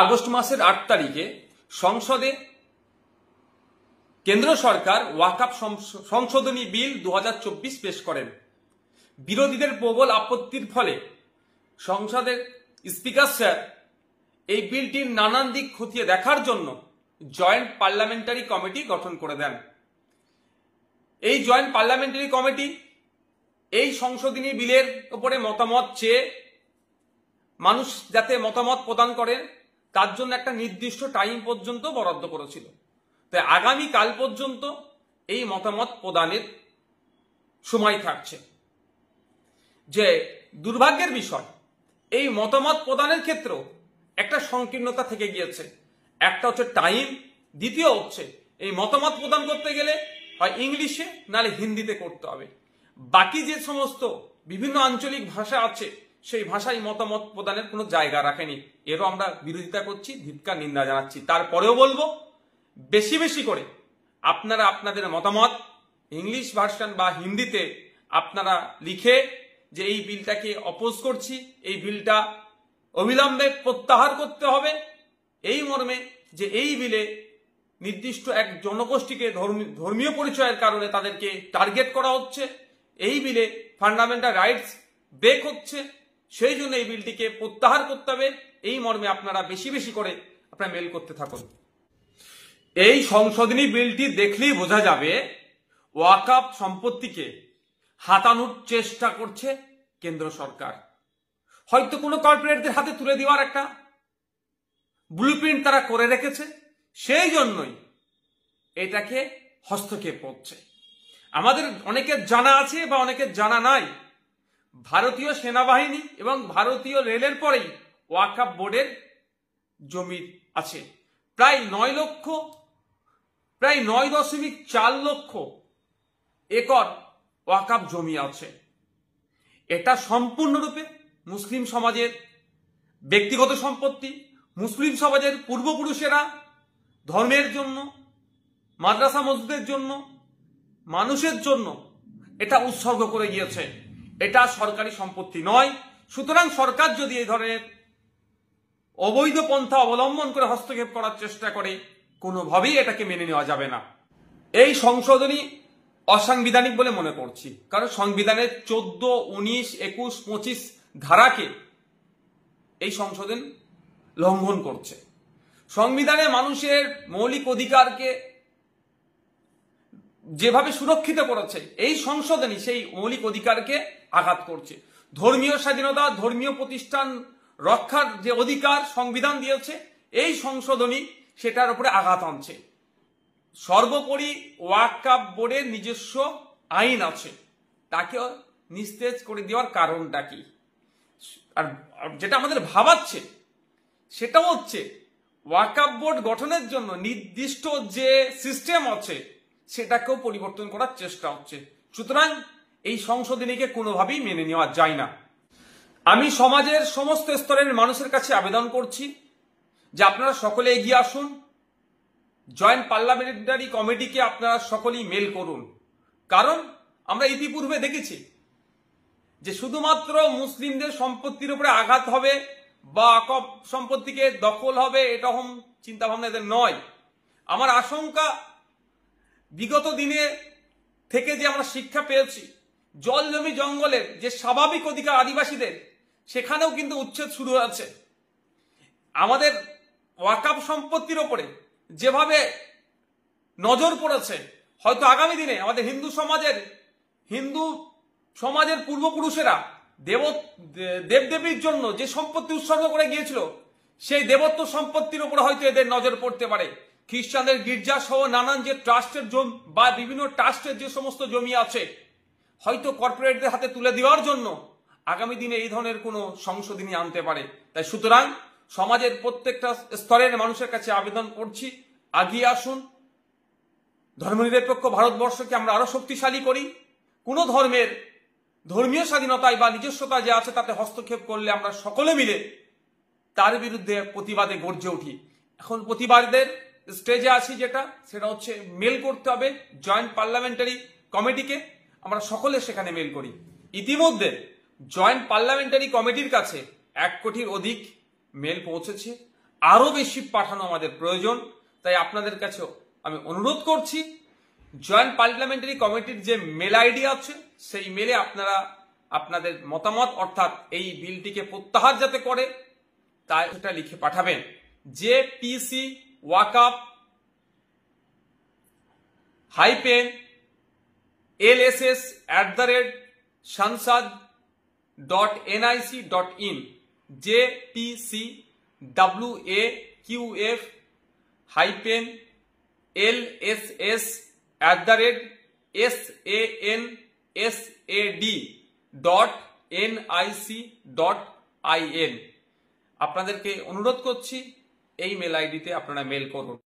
August মাসের 8 তারিখে সংসদে কেন্দ্র সরকার ওয়াকফ সংশোধনী বিল 2024 পেশ করেন। বিরোধীদের প্রবল আপত্তির ফলে সংসদের স্পিকার স্যার এই বিলটির নানান দিক খতিয়ে দেখার জন্য জয়েন্ট পার্লামেন্টারি কমিটি গঠন করে দেন। এই জয়েন্ট পার্লামেন্টারি কমিটি এই সংশোধনী বিলের উপরে মতামত চেয়ে মানুষ যাতে মতামত প্রদান করেন তার জন্য একটা নির্দিষ্ট টাইম পর্যন্ত বরাদ্দ করেছিল। তাই আগামী কাল পর্যন্ত এই মতামত প্রদানের সময় থাকছে। যে দুর্ভাগ্যের বিষয়, এই মতামত প্রদানের ক্ষেত্রেও একটা সংকীর্ণতা থেকে গিয়েছে। একটা হচ্ছে টাইম, দ্বিতীয় হচ্ছে এই মতামত প্রদান করতে গেলে হয় ইংলিশে নাহলে হিন্দিতে করতে হবে। বাকি যে সমস্ত বিভিন্ন আঞ্চলিক ভাষা আছে সেই ভাষায় মতামত প্রদানের কোনো জায়গা রাখেনি। এরও আমরা বিরোধিতা করছি, ধিক্কার নিন্দা জানাচ্ছি। তারপরেও বলবো, বেশি বেশি করে আপনারা আপনাদের মতামত ইংলিশ ভার্সন বা হিন্দিতে আপনারা লিখে যে এই বিলটাকে অপোজ করছি, এই বিলটা অবিলম্বে প্রত্যাহার করতে হবে, এই মর্মে যে এই বিলে নির্দিষ্ট এক জনগোষ্ঠীকে ধর্মীয় পরিচয়ের কারণে তাদেরকে টার্গেট করা হচ্ছে, এই বিলে ফান্ডামেন্টাল রাইটস ব্রেক হচ্ছে, সেই জন্য এই বিলটিকে প্রত্যাহার করতে হবে। এই মর্মে আপনারা বেশি বেশি করে আপনারা মেল করতে থাকুন। এই সংশোধনী বিলটি দেখলেই বোঝা যাবে ওয়াকফ সম্পত্তিকে হাতানোর চেষ্টা করছে কেন্দ্র সরকার। হয়তো কোনো কর্পোরেটদের হাতে তুলে দেওয়ার একটা ব্লুপ্রিন্ট তারা করে রেখেছে, সেই জন্যই এটাকে হস্তক্ষেপ করছে। আমাদের অনেকের জানা আছে বা অনেকের জানা নাই, ভারতীয় সেনাবাহিনী এবং ভারতীয় রেলের পরেই ওয়াকফ বোর্ডের জমি আছে। প্রায় 9.4 লক্ষ একর ওয়াকফ জমি আছে। এটা সম্পূর্ণরূপে মুসলিম সমাজের ব্যক্তিগত সম্পত্তি। মুসলিম সমাজের পূর্বপুরুষেরা ধর্মের জন্য, মাদ্রাসা মসজিদের জন্য, মানুষের জন্য এটা উৎসর্গ করে গিয়েছে। এটা সরকারি সম্পত্তি নয়। সুতরাং সরকার যদি এই ধরনের অবৈধ পন্থা অবলম্বন করে হস্তক্ষেপ করার চেষ্টা করে, কোনোভাবেই এটাকে মেনে নেওয়া যাবে না। এই সংশোধনী অসাংবিধানিক বলে মনে করছি, কারণ সংবিধানের 14, 19, 21, 25 ধারাকে এই সংশোধন লঙ্ঘন করছে। সংবিধানে মানুষের মৌলিক অধিকারকে যেভাবে সুরক্ষিত করেছে, এই সংশোধনী সেই মৌলিক অধিকারকে আঘাত করছে। ধর্মীয় স্বাধীনতা, ধর্মীয় প্রতিষ্ঠান রক্ষার যে অধিকার সংবিধান দিয়েছে, এই সংশোধনী সেটার উপরে আঘাত আনছে। সর্বোপরি ওয়াকফ বোর্ডের নিজস্ব আইন আছে, তাকে নিস্তেজ করে দেওয়ার কারণটা কি? আর যেটা আমাদের ভাবাচ্ছে সেটা হচ্ছে ওয়াকফ বোর্ড গঠনের জন্য নির্দিষ্ট যে সিস্টেম আছে সেটাকেও পরিবর্তন করার চেষ্টা হচ্ছে। সুতরাং এই সংশোধনীকে কোনোভাবেই মেনে নেওয়া যায় না। আমি সমাজের সমস্ত স্তরের মানুষের কাছে আবেদন করছি যে আপনারা সকলে এগিয়ে আসুন, জয়েন্ট পার্লামেন্টারি কমিটিকে আপনারা সকলেই মেল করুন। কারণ আমরা ইতিপূর্বে দেখেছি যে শুধুমাত্র মুসলিমদের সম্পত্তির উপরে আঘাত হবে বা ওয়াকফ সম্পত্তিকে দখল হবে, এরকম চিন্তা ভাবনা এদের নয়। আমার আশঙ্কা, বিগত দিনে থেকে যে আমরা শিক্ষা পেয়েছি, জল জমি জঙ্গলের যে স্বাভাবিক অধিকার আদিবাসীদের, সেখানেও কিন্তু উচ্ছেদ শুরু হয়েছে। আমাদের ওয়াকফ সম্পত্তির ওপরে যেভাবে নজর পড়েছে, হয়তো আগামী দিনে আমাদের হিন্দু সমাজের পূর্বপুরুষেরা দেবদেবীর জন্য যে সম্পত্তি উৎসর্গ করে গিয়েছিল, সেই দেবত্ব সম্পত্তির উপরে হয়তো এদের নজর পড়তে পারে। খ্রিস্টানদের গির্জা সহ নানান যে ট্রাস্টের জমি বা বিভিন্ন ট্রাস্টের যে সমস্ত জমি আছে, হয়তো কর্পোরেটদের হাতে তুলে দেওয়ার জন্য আগামী দিনে এই ধরনের কোনো সংশোধনী আনতে পারে। তাই সুতরাং সমাজের প্রত্যেকটা স্তরের মানুষের কাছে আবেদন করছি, এগিয়ে আসুন। ধর্মনিরপেক্ষ ভারতবর্ষকে আমরা আরো শক্তিশালী করি। কোন ধর্মের ধর্মীয় স্বাধীনতায় বা নিজস্বতা যে আছে তাতে হস্তক্ষেপ করলে আমরা সকলে মিলে তার বিরুদ্ধে প্রতিবাদে গর্জে উঠি। এখন প্রতিবাদের স্টেজে আছি, সেটা হচ্ছে মেল করতে হবে জয়েন্ট পার্লামেন্টারি কমিটিকে। আমরা সকলে সেখানে মেল করি। ইতিমধ্যে জয়েন্ট পার্লামেন্টারি কমিটির কাছে 1 কোটির অধিক মেল পৌঁছেছে। আরো বেশি পাঠানো আমাদের প্রয়োজন। তাই আপনাদের কাছে আমি অনুরোধ করছি, জয়েন্ট পার্লামেন্টারি কমিটির যে মেল আইডি আছে সেই মেলে আপনারা আপনাদের মতামত অর্থাৎ এই বিলটিকে প্রত্যাহার যাতে করে তাই সেটা লিখে পাঠাবেন। যে পিসি ওয়াকআপ -lss@sansad.nic.in jpcwaqf-lss@sansad.nic.in আপনাদেরকে অনুরোধ করছি এই মেল আইডিতে আপনারা মেল করুন।